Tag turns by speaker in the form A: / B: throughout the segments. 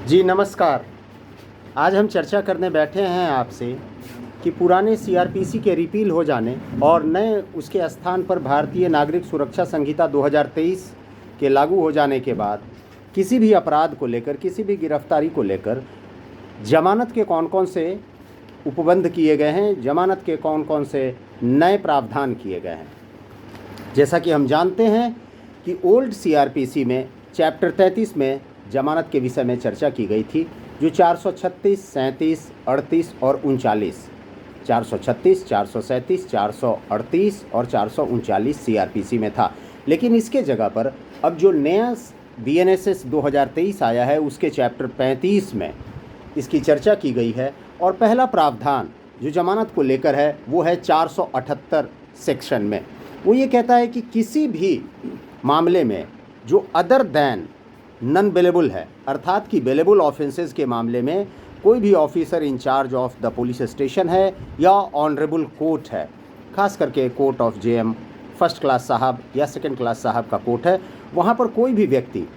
A: जी नमस्कार। आज हम चर्चा करने बैठे हैं आपसे कि पुराने सीआरपीसी के रिपील हो जाने और नए उसके स्थान पर भारतीय नागरिक सुरक्षा संहिता 2023 के लागू हो जाने के बाद किसी भी अपराध को लेकर, किसी भी गिरफ्तारी को लेकर जमानत के कौन कौन से उपबंध किए गए हैं, जमानत के कौन कौन से नए प्रावधान किए गए हैं। जैसा कि हम जानते हैं कि ओल्ड सीआरपीसी में चैप्टर 33 में जमानत के विषय में चर्चा की गई थी, जो 436, 37, 38 और 39, 436, 437, 438 और 439 सीआरपीसी में था। लेकिन इसके जगह पर अब जो नया बीएनएसएस 2023 आया है, उसके चैप्टर 35 में इसकी चर्चा की गई है। और पहला प्रावधान जो जमानत को लेकर है वो है 478 सेक्शन में। वो ये कहता है कि किसी भी मामले में जो अदर दैन नॉन बेलेबल है, अर्थात कि बेलेबल ऑफेंसेस के मामले में कोई भी officer in charge of the police station है या ऑनरेबल कोर्ट है, खास करके court of JM first class साहब या सेकंड क्लास साहब का कोर्ट है, वहाँ पर कोई भी व्यक्ति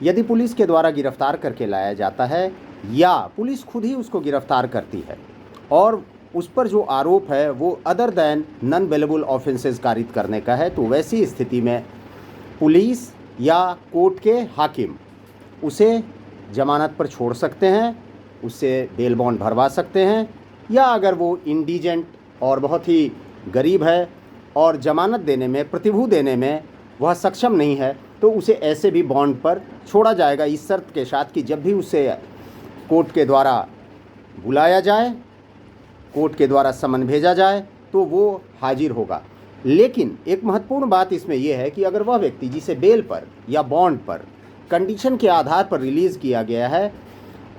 A: यदि पुलिस के द्वारा गिरफ्तार करके लाया जाता है या पुलिस खुद ही उसको गिरफ्तार करती है और उस पर जो आरोप है वो other than non bailable offences कारित करने का है, तो वैसी स्थिति में पुलिस या कोर्ट के हाकिम उसे जमानत पर छोड़ सकते हैं, उससे बेल बॉन्ड भरवा सकते हैं, या अगर वो इंडिजेंट और बहुत ही गरीब है और जमानत देने में, प्रतिभूति देने में वह सक्षम नहीं है, तो उसे ऐसे भी बॉन्ड पर छोड़ा जाएगा, इस शर्त के साथ कि जब भी उसे कोर्ट के द्वारा बुलाया जाए, कोर्ट के द्वारा समन भेजा जाए, तो वो हाजिर होगा। लेकिन एक महत्वपूर्ण बात इसमें यह है कि अगर वह व्यक्ति जिसे बेल पर या बॉन्ड पर कंडीशन के आधार पर रिलीज़ किया गया है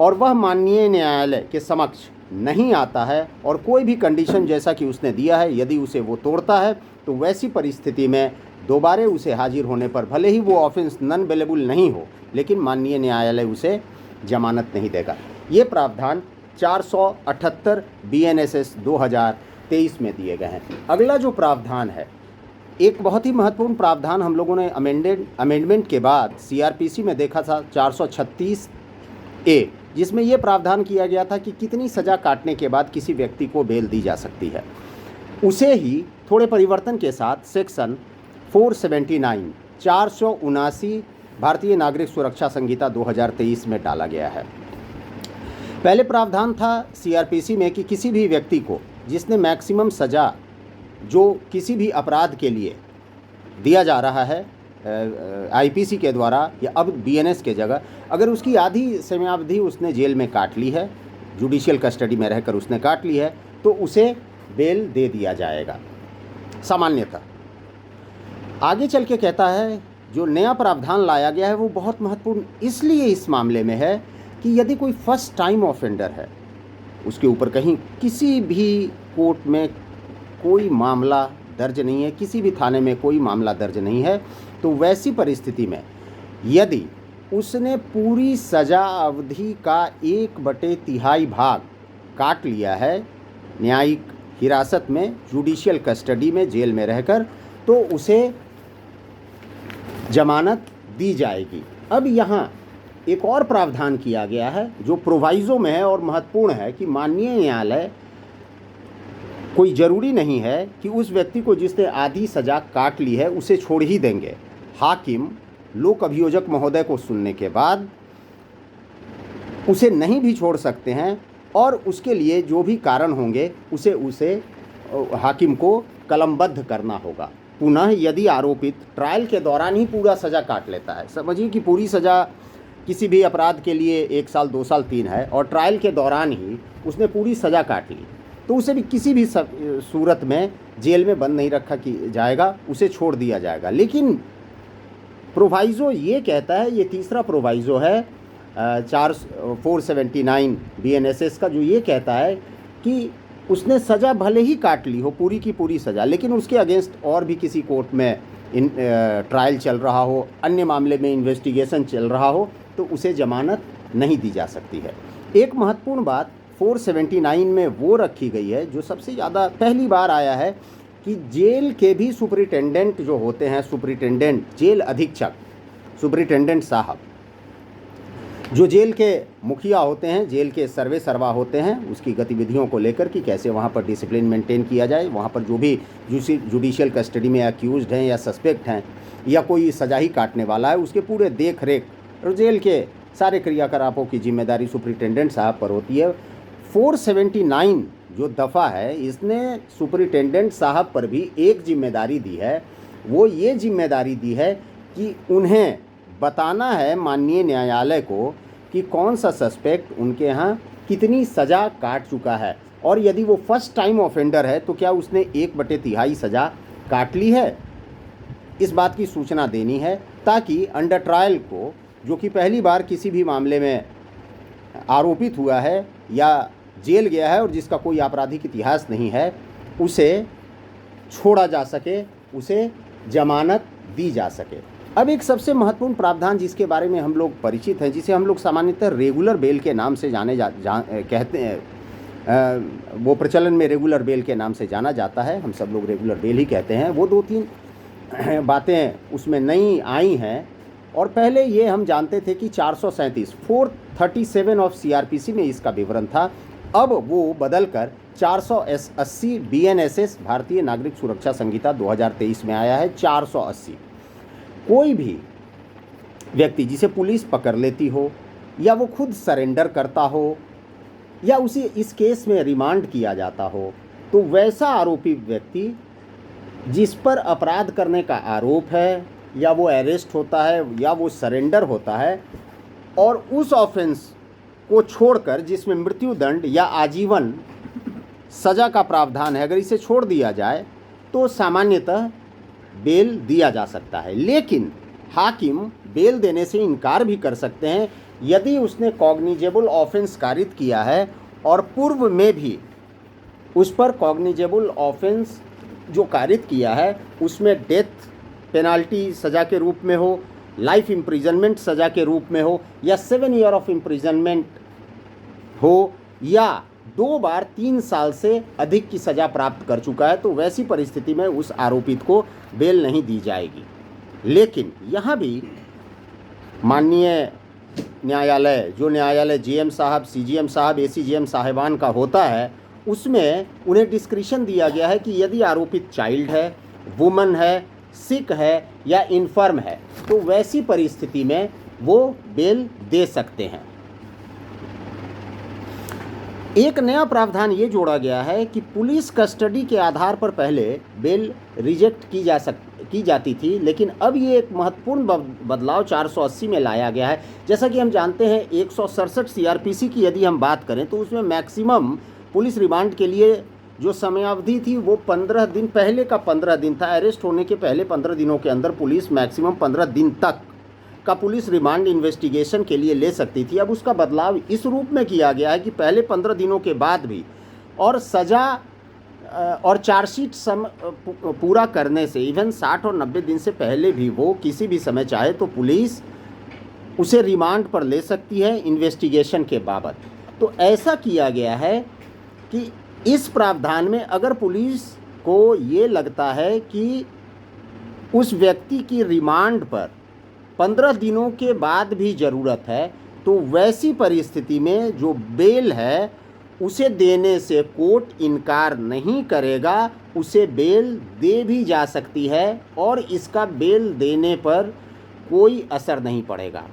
A: और वह माननीय न्यायालय के समक्ष नहीं आता है और कोई भी कंडीशन जैसा कि उसने दिया है यदि उसे वो तोड़ता है, तो वैसी परिस्थिति में दोबारा उसे हाजिर होने पर भले ही वो ऑफेंस नॉन बेलेबल नहीं हो, लेकिन माननीय न्यायालय उसे जमानत नहीं देगा। ये प्रावधान 478 बीएनएसएस 2023 में दिए गए हैं। अगला जो प्रावधान है, एक बहुत ही महत्वपूर्ण प्रावधान हम लोगों ने अमेंडमेंट के बाद सीआरपीसी में देखा था, 436 ए, जिसमें यह प्रावधान किया गया था कि कितनी सज़ा काटने के बाद किसी व्यक्ति को बेल दी जा सकती है। उसे ही थोड़े परिवर्तन के साथ सेक्शन 479 479 भारतीय नागरिक सुरक्षा संहिता 2023 में डाला गया है। पहले प्रावधान था सीआरपीसी में कि किसी भी व्यक्ति को जिसने मैक्सिमम सज़ा जो किसी भी अपराध के लिए दिया जा रहा है आईपीसी के द्वारा या अब बीएनएस के जगह, अगर उसकी आधी समयावधि उसने जेल में काट ली है, जुडिशियल कस्टडी में रहकर उसने काट ली है, तो उसे बेल दे दिया जाएगा सामान्यतः। आगे चल के कहता है जो नया प्रावधान लाया गया है वो बहुत महत्वपूर्ण इसलिए इस मामले में है कि यदि कोई फर्स्ट टाइम ऑफेंडर है, उसके ऊपर कहीं किसी भी कोर्ट में कोई मामला दर्ज नहीं है, किसी भी थाने में कोई मामला दर्ज नहीं है, तो वैसी परिस्थिति में यदि उसने पूरी सज़ा अवधि का 1/3 भाग काट लिया है न्यायिक हिरासत में, जुडिशियल कस्टडी में, जेल में रहकर, तो उसे जमानत दी जाएगी। अब यहाँ एक और प्रावधान किया गया है जो प्रोवाइज़ो में है और महत्वपूर्ण है कि माननीय न्यायालय कोई ज़रूरी नहीं है कि उस व्यक्ति को जिसने आधी सज़ा काट ली है उसे छोड़ ही देंगे। हाकिम लोक अभियोजक महोदय को सुनने के बाद उसे नहीं भी छोड़ सकते हैं और उसके लिए जो भी कारण होंगे उसे हाकिम को कलमबद्ध करना होगा। पुनः यदि आरोपित ट्रायल के दौरान ही पूरा सज़ा काट लेता है, समझिए कि पूरी सज़ा किसी भी अपराध के लिए 1 साल, 2 साल, 3 है और ट्रायल के दौरान ही उसने पूरी सज़ा काट ली, तो उसे भी किसी भी सूरत में जेल में बंद नहीं रखा जाएगा, उसे छोड़ दिया जाएगा। लेकिन प्रोवाइज़ो ये कहता है, ये तीसरा प्रोवाइज़ो है 479 बीएनएसएस का, जो ये कहता है कि उसने सज़ा भले ही काट ली हो, पूरी की पूरी सज़ा, लेकिन उसके अगेंस्ट और भी किसी कोर्ट में ट्रायल चल रहा हो, अन्य मामले में इन्वेस्टिगेशन चल रहा हो, तो उसे जमानत नहीं दी जा सकती है। एक महत्वपूर्ण बात 479 में वो रखी गई है जो सबसे ज़्यादा पहली बार आया है कि जेल के भी सुपरिटेंडेंट जो होते हैं, सुपरिटेंडेंट, जेल अधीक्षक, सुपरिटेंडेंट साहब, जो जेल के मुखिया होते हैं, जेल के सर्वे सर्वा होते हैं, उसकी गतिविधियों को लेकर कि कैसे वहाँ पर डिसिप्लिन मेंटेन किया जाए, वहाँ पर जो भी जुडिशियल कस्टडी में अक्यूज्ड हैं या सस्पेक्ट हैं या कोई सजा ही काटने वाला है, उसके पूरे देख रेख और जेल के सारे क्रियाकलापों की जिम्मेदारी सुपरिटेंडेंट साहब पर होती है। 479 जो दफ़ा है, इसने सुपरिटेंडेंट साहब पर भी एक जिम्मेदारी दी है। वो ये जिम्मेदारी दी है कि उन्हें बताना है माननीय न्यायालय को कि कौन सा सस्पेक्ट उनके यहाँ कितनी सज़ा काट चुका है, और यदि वो फर्स्ट टाइम ऑफेंडर है तो क्या उसने 1/3 सज़ा काट ली है। इस बात की सूचना देनी है ताकि अंडर ट्रायल को, जो कि पहली बार किसी भी मामले में आरोपित हुआ है या जेल गया है और जिसका कोई आपराधिक इतिहास नहीं है, उसे छोड़ा जा सके, उसे जमानत दी जा सके। अब एक सबसे महत्वपूर्ण प्रावधान जिसके बारे में हम लोग परिचित हैं, जिसे हम लोग सामान्यतः रेगुलर बेल के नाम से कहते हैं, वो प्रचलन में रेगुलर बेल के नाम से जाना जाता है, हम सब लोग रेगुलर बेल ही कहते हैं। वो 2-3 बातें उसमें नई आई हैं, और पहले ये हम जानते थे कि 437 ऑफ CRPC में इसका विवरण था। अब वो बदलकर 480 BNSS भारतीय नागरिक सुरक्षा संहिता 2023 में आया है। 480 कोई भी व्यक्ति जिसे पुलिस पकड़ लेती हो या वो खुद सरेंडर करता हो या उसे इस केस में रिमांड किया जाता हो, तो वैसा आरोपी व्यक्ति जिस पर अपराध करने का आरोप है, या वो अरेस्ट होता है या वो सरेंडर होता है, और उस ऑफेंस को छोड़कर जिसमें मृत्युदंड या आजीवन सज़ा का प्रावधान है, अगर इसे छोड़ दिया जाए तो सामान्यतः बेल दिया जा सकता है। लेकिन हाकिम बेल देने से इनकार भी कर सकते हैं यदि उसने कॉग्निजेबल ऑफेंस कारित किया है और पूर्व में भी उस पर कॉग्निजेबल ऑफेंस जो कारित किया है उसमें डेथ पेनाल्टी सज़ा के रूप में हो, लाइफ इम्प्रिजनमेंट सज़ा के रूप में हो, या 7 ईयर ऑफ इम्प्रिजनमेंट हो, या 2 बार 3 साल से अधिक की सज़ा प्राप्त कर चुका है, तो वैसी परिस्थिति में उस आरोपित को बेल नहीं दी जाएगी। लेकिन यहाँ भी माननीय न्यायालय, जो न्यायालय GM साहब, CGM साहब, ACGM साहिबान का होता है, उसमें उन्हें डिस्क्रिशन दिया गया है कि यदि आरोपित चाइल्ड है, वुमन है, सिक है या इन्फर्म है, तो वैसी परिस्थिति में वो बेल दे सकते हैं। एक नया प्रावधान ये जोड़ा गया है कि पुलिस कस्टडी के आधार पर पहले बेल रिजेक्ट की जाती थी, लेकिन अब ये एक महत्वपूर्ण बदलाव 480 में लाया गया है। जैसा कि हम जानते हैं 167 CRPC की यदि हम बात करें तो उसमें मैक्सिमम पुलिस रिमांड के लिए जो समयावधि थी वो 15 दिन, पहले का 15 दिन था। अरेस्ट होने के पहले 15 दिनों के अंदर पुलिस मैक्सिमम 15 दिन तक का पुलिस रिमांड इन्वेस्टिगेशन के लिए ले सकती थी। अब उसका बदलाव इस रूप में किया गया है कि पहले 15 दिनों के बाद भी और सज़ा और चार्जशीट पूरा करने से इवन 60 और 90 दिन से पहले भी वो किसी भी समय चाहे तो पुलिस उसे रिमांड पर ले सकती है इन्वेस्टिगेशन के बाबत। तो ऐसा किया गया है कि इस प्रावधान में अगर पुलिस को ये लगता है कि उस व्यक्ति की रिमांड पर 15 दिनों के बाद भी ज़रूरत है, तो वैसी परिस्थिति में जो बेल है उसे देने से कोर्ट इनकार नहीं करेगा, उसे बेल दे भी जा सकती है और इसका बेल देने पर कोई असर नहीं पड़ेगा।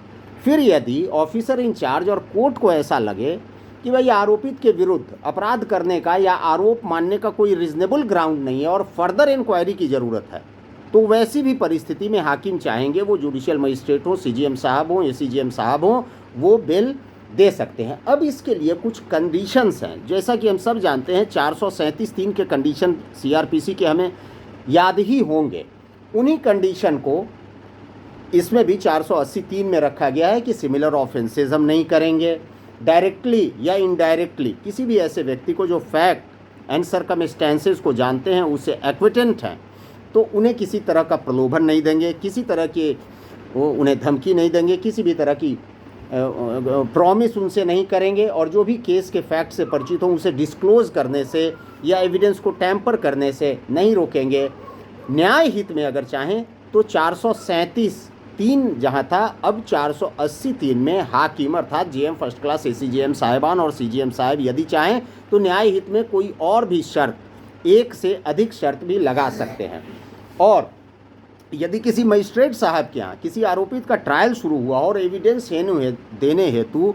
A: फिर यदि ऑफिसर इंचार्ज और कोर्ट को ऐसा लगे कि भाई आरोपित के विरुद्ध अपराध करने का या आरोप मानने का कोई रीजनेबल ग्राउंड नहीं है और फर्दर इंक्वायरी की ज़रूरत है, तो वैसी भी परिस्थिति में हाकिम चाहेंगे, वो जुडिशियल मजिस्ट्रेट हो, CGM साहब हो, ACGM साहब हो, वो बेल दे सकते हैं। अब इसके लिए कुछ कंडीशंस हैं, जैसा कि हम सब जानते हैं 437(3) के कंडीशन CRPC के हमें याद ही होंगे। उन्हीं कंडीशन को इसमें भी 480(3) में रखा गया है कि सिमिलर ऑफेंसेस हम नहीं करेंगे। डायरेक्टली या इनडायरेक्टली किसी भी ऐसे व्यक्ति को जो फैक्ट एंड सर्कमस्टेंसेस को जानते हैं, उसे एक्विटेंट हैं, तो उन्हें किसी तरह का प्रलोभन नहीं देंगे, किसी तरह के उन्हें धमकी नहीं देंगे, किसी भी तरह की प्रॉमिस उनसे नहीं करेंगे, और जो भी केस के फैक्ट से परिचित हों उसे डिस्क्लोज़ करने से या एविडेंस को टैम्पर करने से नहीं रोकेंगे। न्याय हित में अगर चाहें तो 437 483 जहां था, अब 483 में हाकिम अर्थात जेएम फर्स्ट क्लास एसीजेएम साहिबान और सीजीएम साहब यदि चाहें तो न्याय हित में कोई और भी शर्त, एक से अधिक शर्त भी लगा सकते हैं। और यदि किसी मजिस्ट्रेट साहब के यहाँ किसी आरोपित का ट्रायल शुरू हुआ और एविडेंस देने हेतु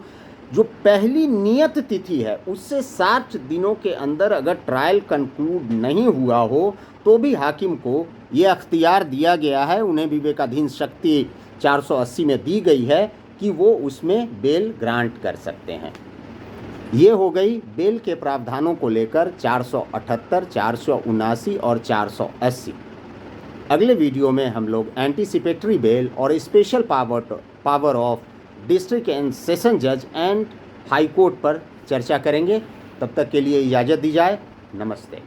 A: जो पहली नियत तिथि है उससे 60 दिनों के अंदर अगर ट्रायल कंक्लूड नहीं हुआ हो तो भी हाकिम को ये अख्तियार दिया गया है, उन्हें विवेकाधीन शक्ति 480 में दी गई है कि वो उसमें बेल ग्रांट कर सकते हैं। ये हो गई बेल के प्रावधानों को लेकर 478, 479 और 480। अगले वीडियो में हम लोग एंटीसिपेटरी बेल और special power of district and session जज एंड हाई कोर्ट पर चर्चा करेंगे। तब तक के लिए इजाज़त दी जाए। नमस्ते।